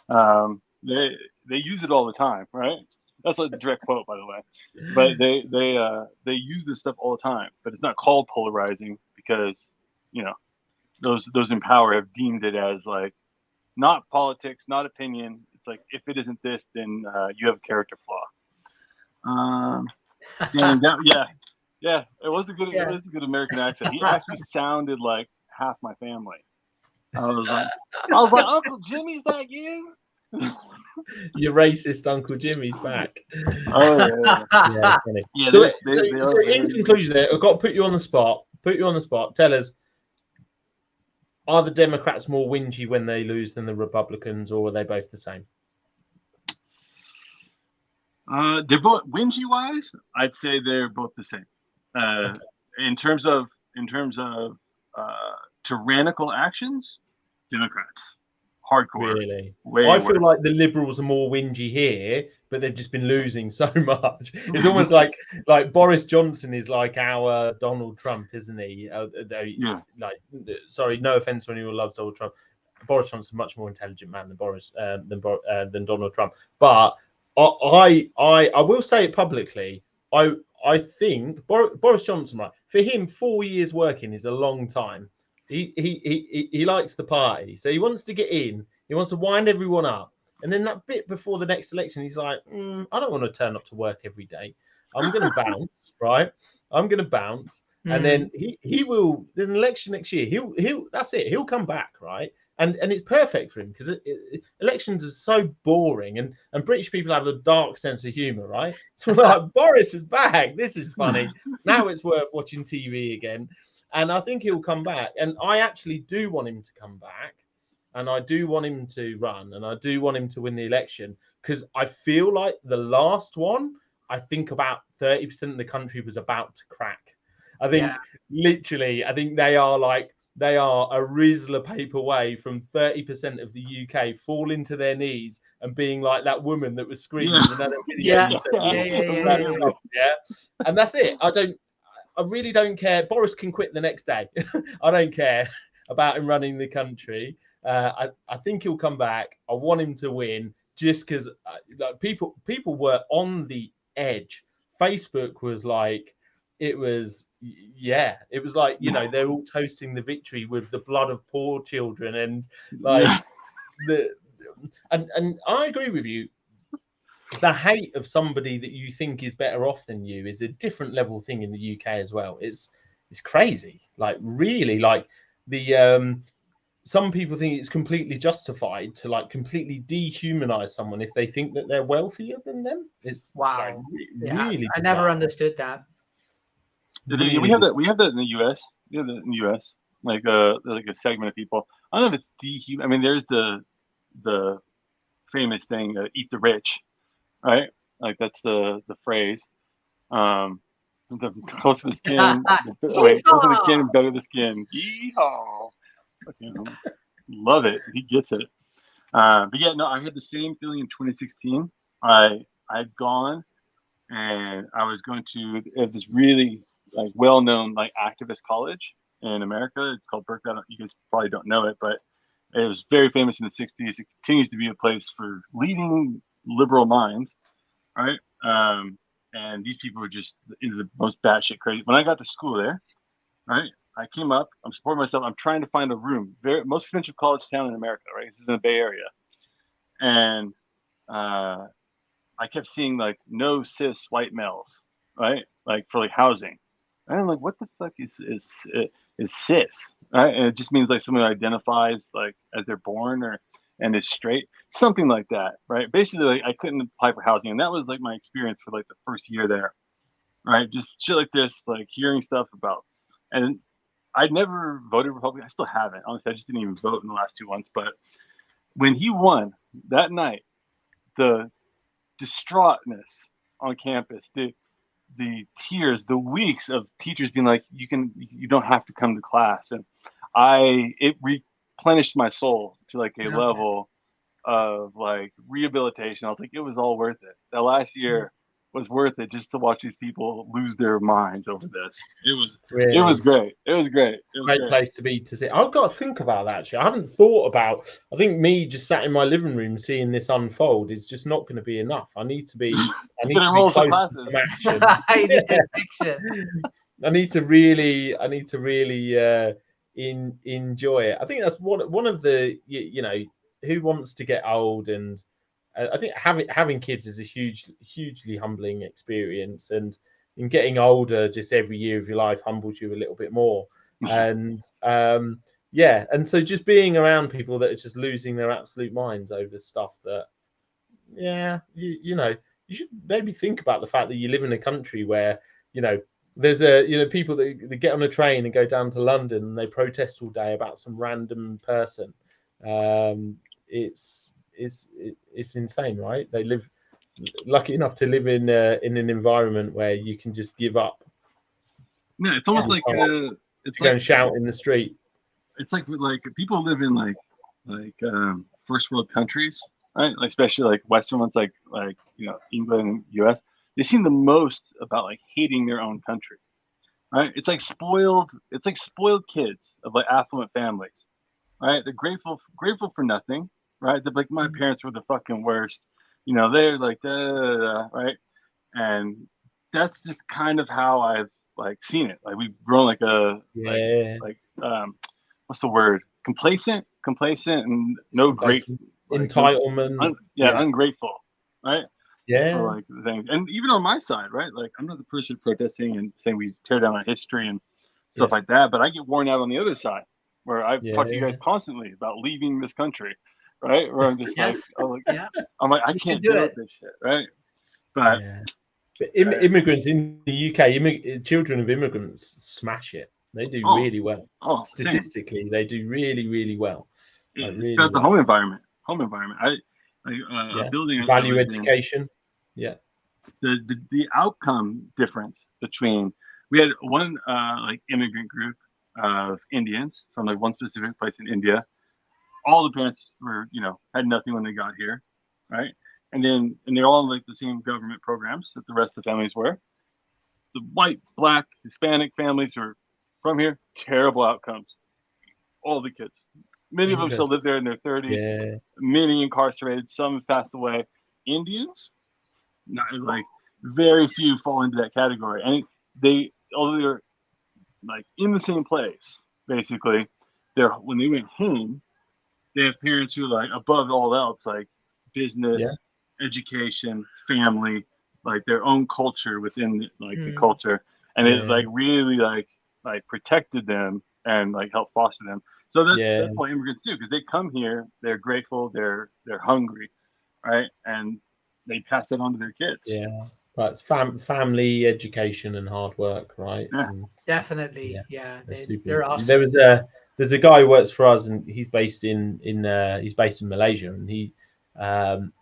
They use it all the time, right? That's like the direct quote, by the way. But they use this stuff all the time, but it's not called polarizing because, you know, those in power have deemed it as like not politics, not opinion. It's like if it isn't this, then you have a character flaw. Yeah, it was a good American accent. He actually sounded like half my family. I was like, Uncle Jimmy, is that you? Your racist Uncle Jimmy's back. Oh yeah. Yeah, so in conclusion, I've got to put you on the spot. Tell us, are the Democrats more whingy when they lose than the Republicans, or are they both the same? They're both whingy wise. I'd say they're both the same. Okay. In terms of tyrannical actions, Democrats, hardcore. Really, I feel like the Liberals are more whingy here, but they've just been losing so much. It's almost like Boris Johnson is like our Donald Trump, isn't he? Like, sorry, no offense to anyone who loves Donald Trump. Boris Johnson's a much more intelligent man than Donald Trump, but I will say it publicly. I think Boris Johnson, right? For him, 4 years working is a long time. He likes the party, so he wants to get in. He wants to wind everyone up, and then that bit before the next election, he's like, I don't want to turn up to work every day. I'm going to bounce, right? I'm going to bounce, and then he will. There's an election next year. He'll that's it. He'll come back, right? And it's perfect for him because elections are so boring, and British people have a dark sense of humor, right? So like, Boris is back. This is funny. Now it's worth watching TV again. And I think he'll come back. And I actually do want him to come back. And I do want him to run. And I do want him to win the election. Because I feel like the last one, I think about 30% of the country was about to crack. I think literally, I think they are a Rizla paper away from 30% of the UK falling to their knees and being like that woman that was screaming. Yeah. And that's it. I really don't care. Boris can quit the next day. I don't care about him running the country. I think he'll come back. I want him to win just because people were on the edge. Facebook was like, it was like, you know, they're all toasting the victory with the blood of poor children and like and I agree with you. The hate of somebody that you think is better off than you is a different level thing in the UK as well. It's crazy. Like really, like the some people think it's completely justified to like completely dehumanize someone if they think that they're wealthier than them. It's wow. Like, really I never understood that. We have that in the US. We have that in the US. Like a segment of people. I don't know if it's I mean, there's the famous thing, "Eat the rich," right? Like that's the phrase. The closer the skin, closer the skin, better the skin. Yeehaw! Fucking love it. He gets it. But yeah, no, I had the same feeling in 2016. I'd gone and I was going to this really like well-known like activist college in America. It's called Berkeley. You guys probably don't know it, but it was very famous in the 60s. It continues to be a place for leading liberal minds, right? And these people were just the most batshit crazy. When I got to school there, right, I came up. I'm supporting myself. I'm trying to find a room. Most expensive college town in America, right? This is in the Bay Area, and I kept seeing like no cis white males, right? Like for like housing. And I'm like, what the fuck is cis? Right? And it just means like someone who identifies like as they're born and is straight, something like that, right? Basically, like, I couldn't apply for housing, and that was like my experience for like the first year there, right? Just shit like this, like hearing stuff about, and I'd never voted Republican. I still haven't. Honestly, I just didn't even vote in the last 2 months. But when he won that night, the distraughtness on campus, the tears, the weeks of teachers being like, you don't have to come to class, and it replenished my soul to like a level of like rehabilitation. I was like, it was all worth it. That last year was worth it just to watch these people lose their minds over this. It was great. It was great. Great place to be to sit. I've got to think about that actually. I haven't thought about. I think me just sat in my living room seeing this unfold is just not going to be enough. I need to be close to some action. I need to really enjoy it. I think that's one of the who wants to get old, and I think having kids is a hugely humbling experience, and in getting older, just every year of your life humbles you a little bit more. And and so just being around people that are just losing their absolute minds over stuff that you should maybe think about the fact that you live in a country where there's people that get on a train and go down to London and they protest all day about some random person. It's insane, right? They live lucky enough to live in an environment where you can just give up. No, it's almost like it's go and shout in the street. It's like people live in like first world countries, right? Like especially like Western ones, like England and US. They seem the most about like hating their own country, right? It's like spoiled kids of like affluent families, right? They're grateful for nothing, right? They're like, my parents were the fucking worst, they're like right? And that's just kind of how I've like seen it. Like we've grown like what's the word? Complacent and no great entitlement. Ungrateful, right? Yeah. For like things. And even on my side, right? Like I'm not the person protesting and saying we tear down our history and stuff like that, but I get worn out on the other side where I talk to you guys constantly about leaving this country, right? Where I'm just I'm like, I can't do this shit, right? But immigrants in the UK, children of immigrants smash it. They do really well. Statistically, they do really, really well. It's about the home environment. Building value education. The outcome difference between we had one like immigrant group of Indians from like one specific place in India. All the parents were had nothing when they got here, right? And they're all in like the same government programs that the rest of the families were. The white, black, Hispanic families are from here, terrible outcomes. All the kids. Many of them still live there in their 30s. Yeah. Many incarcerated. Some have passed away. Indians, not like very few fall into that category. And although they're like in the same place, basically, when they went home, they have parents who are like above all else, like business, education, family, like their own culture within the culture, and it like really like protected them and like helped foster them. So that's what immigrants do, because they come here, they're grateful, they're hungry, right, and they pass that on to their kids. Yeah, right. It's family, education, and hard work, right? Yeah. Definitely, they're awesome. There's a guy who works for us, and he's based in Malaysia, and And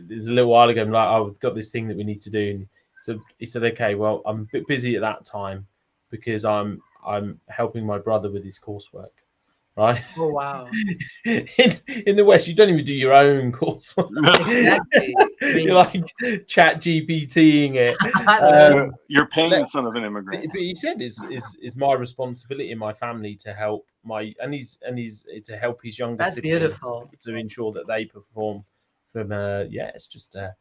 there's a little while ago, I'm like, oh, we've got this thing that we need to do. And so he said, okay, well, I'm a bit busy at that time because I'm helping my brother with his coursework. Right. Oh wow. In the West, you don't even do your own course. Exactly. I mean, You're like chat GPTing it. You're paying the son of an immigrant. But he said it's my responsibility in my family to help and he's to help his younger That's siblings beautiful. to ensure that they perform from it's just a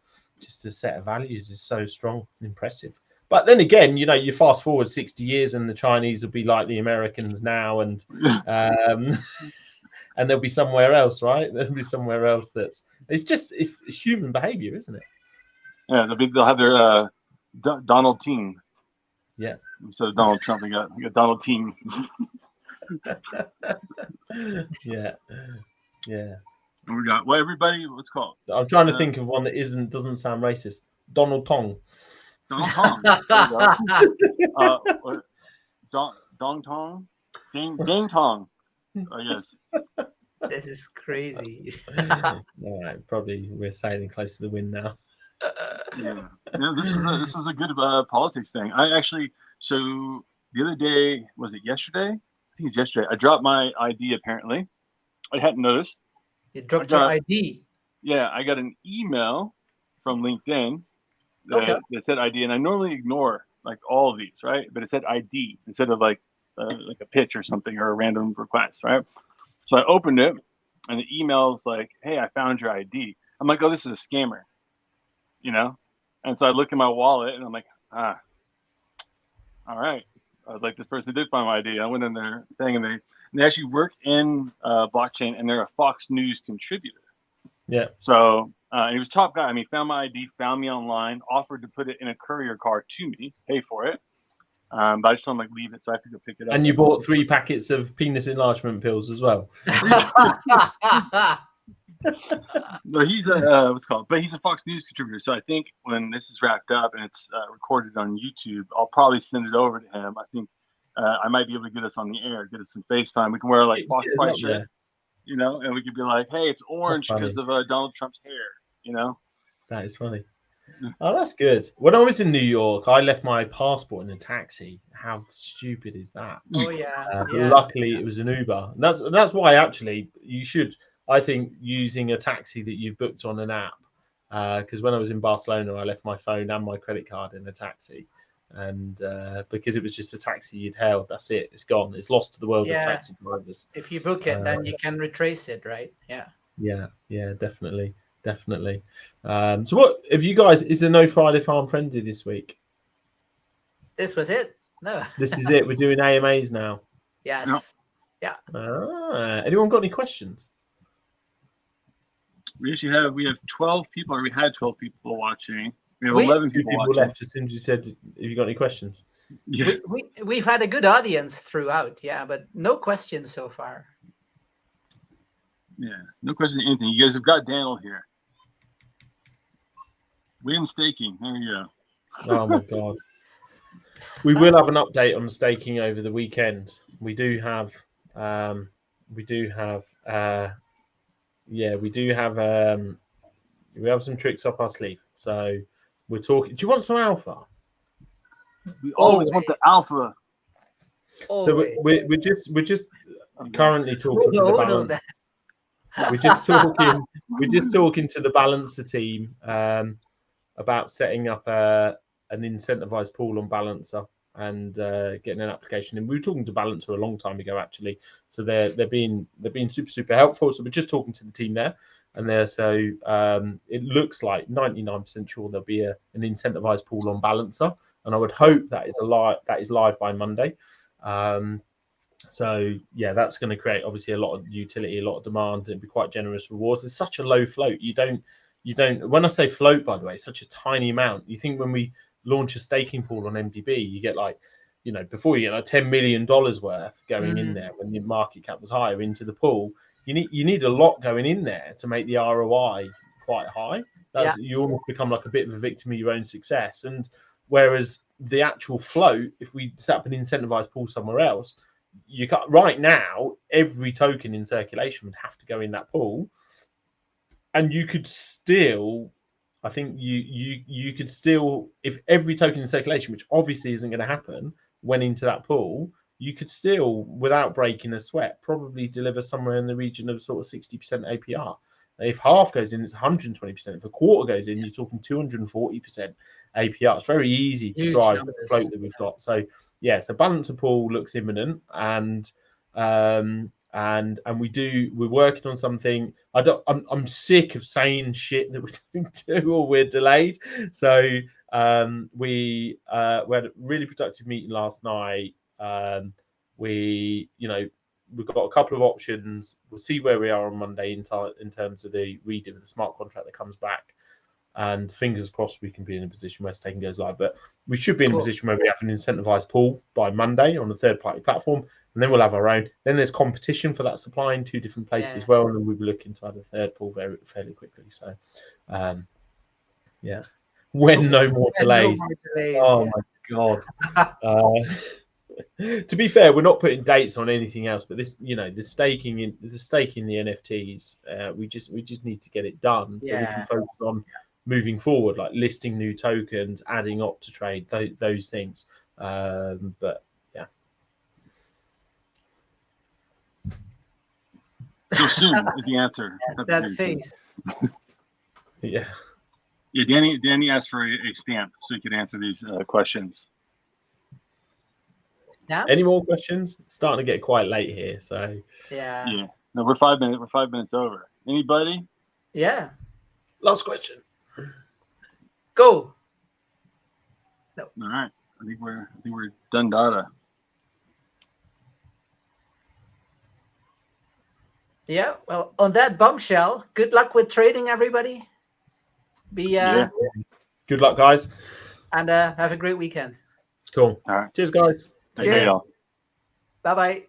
set of values is so strong and impressive. But then again, you know, you fast forward 60 years and the Chinese will be like the Americans now, and and they'll be somewhere else, right? There'll be somewhere else it's human behavior, isn't it? Yeah, they'll have their Donald team. Yeah. So Donald Trump, they got Donald team. Yeah. And we got everybody. What's it called? I'm trying to think of one that doesn't sound racist. Donald Tong. Donald Tong. There you go. Dong Tong. Ding Tong. Yes. This is crazy. All right, probably we're sailing close to the wind now. Yeah. This was a good politics thing. So the other day, was it yesterday? I think it's yesterday. I dropped my ID apparently. I hadn't noticed. You dropped your ID. Yeah, I got an email from LinkedIn that said ID, and I normally ignore like all of these, right? But it said ID instead of like a pitch or something or a random request, right? So I opened it, and the email's like, "Hey, I found your ID." I'm like, "Oh, this is a scammer," you know? And so I look in my wallet, and I'm like, all right. I was like, this person did find my ID. I went in their thing, and they actually work in blockchain, and they're a Fox News contributor. Yeah. So he was top guy. I mean, found my ID, found me online, offered to put it in a courier car to me, pay for it. But I just told him like leave it, so I have to go pick it up. And you bought 3 packets of penis enlargement pills as well. No, he's a what's it called? But he's a Fox News contributor. So I think when this is wrapped up and it's recorded on YouTube, I'll probably send it over to him. I think I might be able to get us on the air, get us some FaceTime. We can wear like Fox Fight shirt, you know, and we could be like, "Hey, it's orange because of Donald Trump's hair," you know. That is funny. Oh, that's good. When I was in New York, I left my passport in a taxi. How stupid is that? Oh yeah. But luckily, it was an Uber. And that's why actually you should. I think using a taxi that you've booked on an app, because when I was in Barcelona, I left my phone and my credit card in a taxi, and because it was just a taxi you'd hailed, that's it. It's gone. It's lost to the world of taxi drivers. If you book it, then you can retrace it, right? Yeah. Yeah, definitely. So what have you guys? Is there no Friday Farm Frenzy this week? This was it. No. This is it. We're doing AMAs now. Yes. No. Yeah. Anyone got any questions? We have 12 people, or we had 12 people watching. We have 11 people watching. Left as soon as you said, "Have you got any questions?" Yeah. We've had a good audience throughout, but no questions so far. Yeah, no question to anything. You guys have got Daniel here. Win staking. There you go. Oh my god. We will have an update on staking over the weekend. We have some tricks up our sleeve. So we're talking. Do you want some alpha? We always want the alpha. Always. So we're just currently talking to the balance. We're just talking to the Balancer team about setting up an incentivized pool on Balancer and getting an application. And we were talking to Balancer a long time ago, actually. So they're being super helpful. So we're just talking to the team there, and it looks like 99% sure there'll be an incentivized pool on Balancer, and I would hope that is live by Monday. So yeah, that's going to create obviously a lot of utility, a lot of demand, and be quite generous rewards. There's such a low float. You don't. When I say float, by the way, it's such a tiny amount. You think when we launch a staking pool on MDB, you get before you get like $10 million worth going in there when the market cap was higher into the pool. You need a lot going in there to make the ROI quite high. You almost become like a bit of a victim of your own success. And whereas the actual float, if we set up an incentivized pool somewhere else, right now every token in circulation would have to go in that pool. you could still, I think you could still, if every token in circulation, which obviously isn't going to happen, went into that pool, you could still, without breaking a sweat, probably deliver somewhere in the region of sort of 60% APR. If half goes in, it's 120%. If a quarter goes in, you're talking 240% APR. It's very easy to Huge drive numbers. the float that we've got. So yeah, so balancer pool looks imminent, and we're working on something. I'm sick of saying shit that we don't do or we're delayed. So we had a really productive meeting last night. We've got a couple of options. We'll see where we are on Monday in terms of the reading of the smart contract that comes back. And fingers crossed we can be in a position where Staking goes live. But we should be in a position where we have an incentivized pool by Monday on a third-party platform, and then we'll have our own. Then there's competition for that supply in two different places as well, and then we'll be looking to add a third pool fairly quickly. So, when no more delays. Oh my God. To be fair, we're not putting dates on anything else, but this, the staking the NFTs, we just need to get it done so we can focus on moving forward, like listing new tokens, adding Optitrade, those things. But yeah. So soon is the answer. That face. Yeah. Yeah, Danny asked for a stamp so he could answer these questions. Stamp? Any more questions? It's starting to get quite late here, so yeah. No, we're 5 minutes. We're 5 minutes over. Anybody? Yeah. Last question. Go. No. All right. I think we're done data. Yeah. Well, on that bombshell, good luck with trading, everybody. Good luck, guys. And have a great weekend. Cool. All right. Cheers, guys. Take care, y'all. Bye-bye.